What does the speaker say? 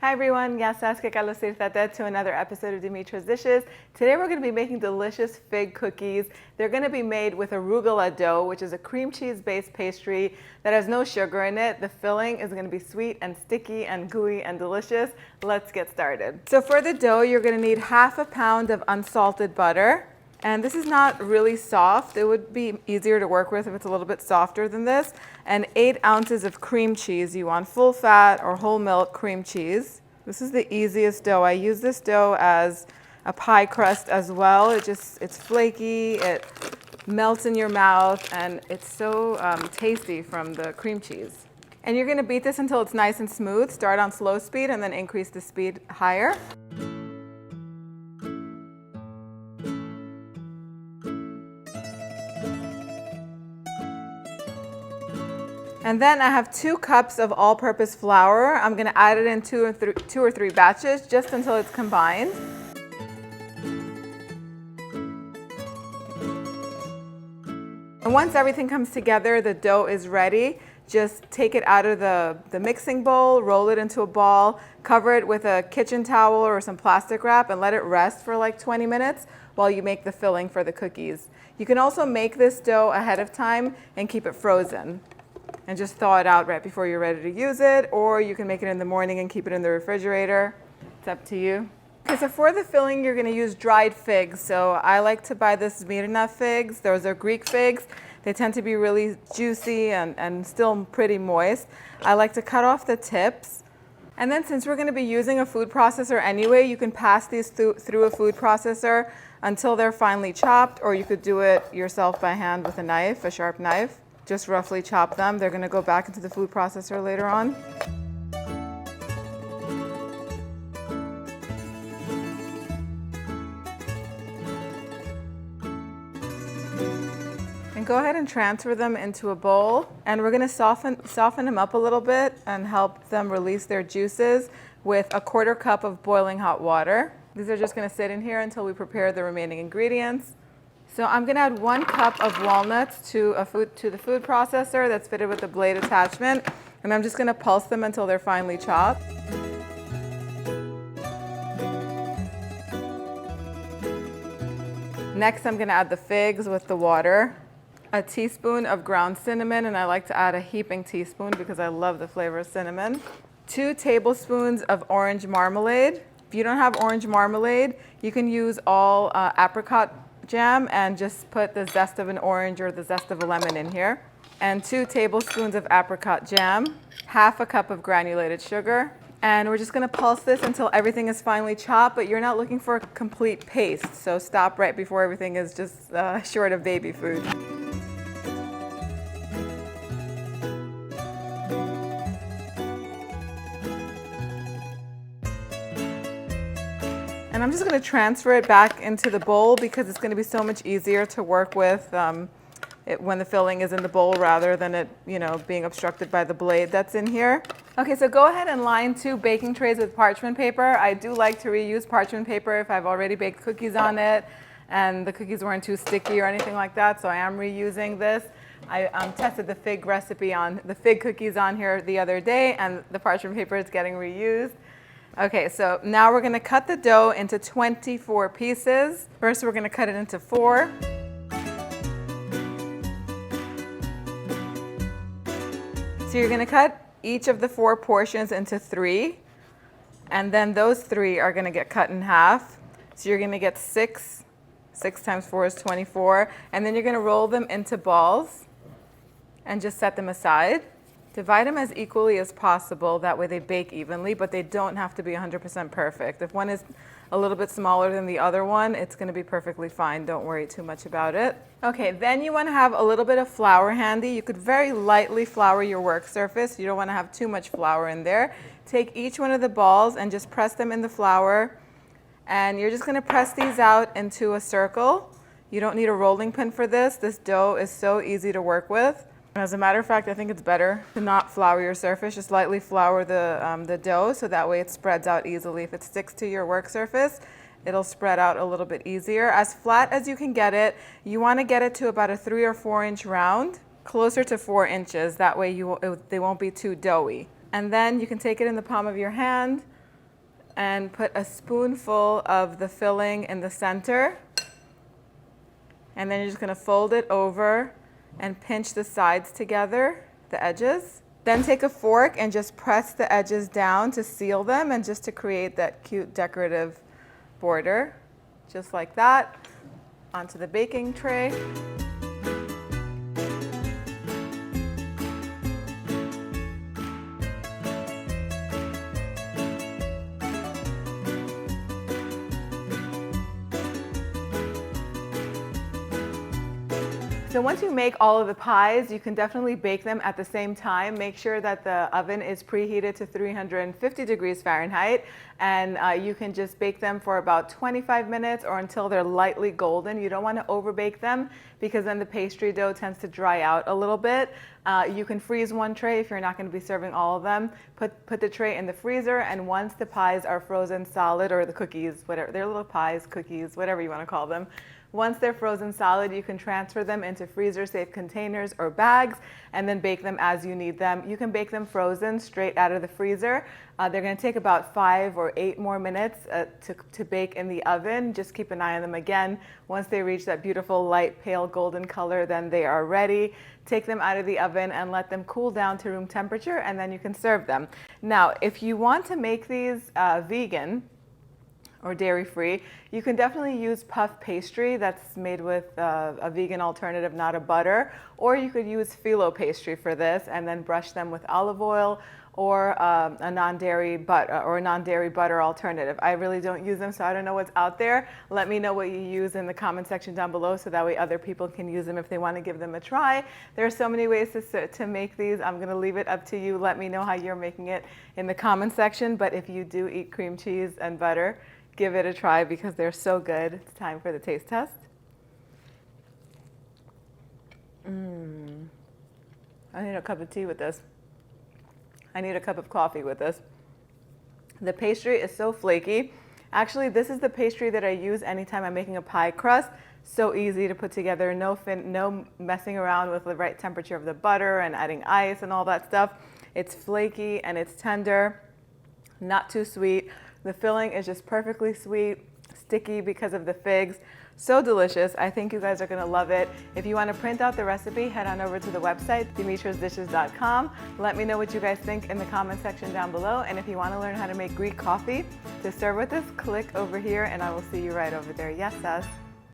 Hi everyone, to another episode of Dimitra's Dishes. Today we're going to be making delicious fig cookies. They're going to be made with arugula dough, which is a cream cheese based pastry that has no sugar in it. The filling is going to be sweet and sticky and gooey and delicious. Let's get started. So for the dough, you're going to need half a pound of unsalted butter. And this is not really soft. It would be easier to work with if it's a little bit softer than this. And 8 ounces of cream cheese. You want full fat or whole milk cream cheese. This is the easiest dough. I use this dough as a pie crust as well. It's flaky, it melts in your mouth, and it's so tasty from the cream cheese. And you're going to beat this until it's nice and smooth. Start on slow speed and then increase the speed higher. And then I have 2 cups of all-purpose flour. I'm going to add it in two or three batches just until it's combined. And once everything comes together, the dough is ready. Just take it out of the mixing bowl, roll it into a ball, cover it with a kitchen towel or some plastic wrap, and let it rest for like 20 minutes while you make the filling for the cookies. You can also make this dough ahead of time and keep it frozen, and just thaw it out right before you're ready to use it, or you can make it in the morning and keep it in the refrigerator. It's up to you. Okay, so for the filling, you're going to use dried figs. So I like to buy this Dimitra figs. Those are Greek figs. They tend to be really juicy and still pretty moist. I like to cut off the tips. And then since we're going to be using a food processor anyway, you can pass these through a food processor until they're finely chopped, or you could do it yourself by hand with a knife, a sharp knife. Just roughly chop them. They're going to go back into the food processor later on. And go ahead and transfer them into a bowl. And we're going to soften them up a little bit and help them release their juices with a 1/4 cup of boiling hot water. These are just going to sit in here until we prepare the remaining ingredients. So I'm going to add 1 cup of walnuts to the food processor that's fitted with a blade attachment, and I'm just going to pulse them until they're finely chopped. Next, I'm going to add the figs with the water, a teaspoon of ground cinnamon, and I like to add a heaping teaspoon because I love the flavor of cinnamon. 2 tablespoons of orange marmalade. If you don't have orange marmalade, you can use all apricot jam and just put the zest of an orange or the zest of a lemon in here. And 2 tablespoons of apricot jam, half a cup of granulated sugar. And we're just going to pulse this until everything is finely chopped, but you're not looking for a complete paste, so stop right before everything is just short of baby food. And I'm just going to transfer it back into the bowl because it's going to be so much easier to work with when the filling is in the bowl rather than it, being obstructed by the blade that's in here. Okay, so go ahead and line 2 baking trays with parchment paper. I do like to reuse parchment paper if I've already baked cookies on it and the cookies weren't too sticky or anything like that, so I am reusing this. I tested the fig recipe on the fig cookies on here the other day, and the parchment paper is getting reused. Okay, so now we're going to cut the dough into 24 pieces. First, we're going to cut it into 4. So you're going to cut each of the 4 portions into 3, and then those 3 are going to get cut in half. So you're going to get 6. 6 times 4 is 24, and then you're going to roll them into balls and just set them aside. Divide them as equally as possible, that way they bake evenly, but they don't have to be 100% perfect. If one is a little bit smaller than the other one, it's going to be perfectly fine. Don't worry too much about it. Okay, then you want to have a little bit of flour handy. You could very lightly flour your work surface. You don't want to have too much flour in there. Take each one of the balls and just press them in the flour, and you're just going to press these out into a circle. You don't need a rolling pin for this. This dough is so easy to work with. As a matter of fact, I think it's better to not flour your surface. Just lightly flour the dough so that way it spreads out easily. If it sticks to your work surface, it'll spread out a little bit easier. As flat as you can get it, you want to get it to about a 3 or 4 inch round, closer to 4 inches. That way they won't be too doughy. And then you can take it in the palm of your hand and put a spoonful of the filling in the center. And then you're just gonna fold it over and pinch the sides together, the edges. Then take a fork and just press the edges down to seal them and just to create that cute decorative border. Just like that, onto the baking tray. So once you make all of the pies, you can definitely bake them at the same time. Make sure that the oven is preheated to 350 degrees Fahrenheit, and you can just bake them for about 25 minutes or until they're lightly golden. You don't want to overbake them because then the pastry dough tends to dry out a little bit. You can freeze one tray if you're not going to be serving all of them. Put the tray in the freezer, and once the pies are frozen solid, or the cookies, whatever, they're little pies, cookies, whatever you want to call them. Once they're frozen solid, you can transfer them into freezer-safe containers or bags and then bake them as you need them. You can bake them frozen straight out of the freezer. They're going to take about 5 or 8 more minutes to bake in the oven. Just keep an eye on them again. Once they reach that beautiful light pale golden color, then they are ready. Take them out of the oven and let them cool down to room temperature, and then you can serve them. Now, if you want to make these vegan, or dairy-free, you can definitely use puff pastry that's made with a vegan alternative, not a butter, or you could use phyllo pastry for this and then brush them with olive oil or a non-dairy butter alternative. I really don't use them, so I don't know what's out there. Let me know what you use in the comment section down below so that way other people can use them if they want to give them a try. There are so many ways to make these. I'm going to leave it up to you. Let me know how you're making it in the comment section, but if you do eat cream cheese and butter, give it a try because they're so good. It's time for the taste test. I need a cup of tea with this. I need a cup of coffee with this. The pastry is so flaky. Actually, this is the pastry that I use anytime I'm making a pie crust. So easy to put together, no messing around with the right temperature of the butter and adding ice and all that stuff. It's flaky and it's tender, not too sweet. The filling is just perfectly sweet, sticky because of the figs. So delicious. I think you guys are going to love it. If you want to print out the recipe, head on over to the website, dimitrasdishes.com. Let me know what you guys think in the comment section down below. And if you want to learn how to make Greek coffee to serve with this, click over here and I will see you right over there. Yes, Sas?